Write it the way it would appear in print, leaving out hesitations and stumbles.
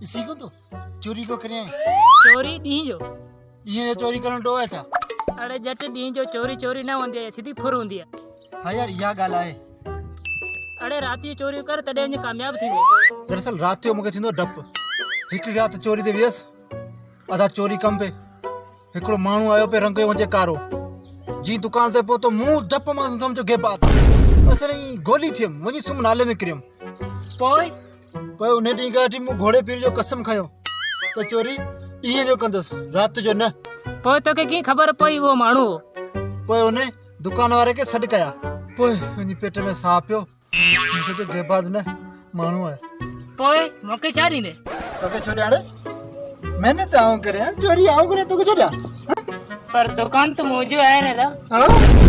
इसी को तो चोरी को करें चोरी ॾींहं जो ये चोरी करण डो है छा अड़े जट ॾींहं जो चोरी न हूंदी आहे सिधी फुर हूंदी आहे हाँ यार इहा ॻाल्हि आहे अड़े राति जो चोरी कर तॾहिं वञी कामयाबु थींदो दरअसल रात जो मूंखे थींदो डपु हिकिड़ी राति चोरी ते वियसि अधा चोरी कम पे हिकिड़ो माण्हू आयो पे रंग वञे कारो जी दुकान ते पहुतो मुंहुं डप मां सम्झो गेबात असल ई गोली थियमि वञी सुम्ह नाले में किरियमि पोइ पोइ उन ॾींहुं खां वठी मूं घोड़े पीर जो कसम खयो त चोरी ॾींहं जो कंदुसि राति जो न पोइ तोखे कीअं ख़बर पई उहो माण्हू हो पोइ उन दुकान वारे खे सॾु कया पोइ वञी पेट में साह पियो मूंखे त गेबाद न माण्हू आहे पोइ मूंखे छा ॾींदे तोखे छो ॾियाड़े महिनत आऊं करे चोरी आऊं करे तोखे छो ॾियां पर दुकान त मुंहिंजो आहे न हाँ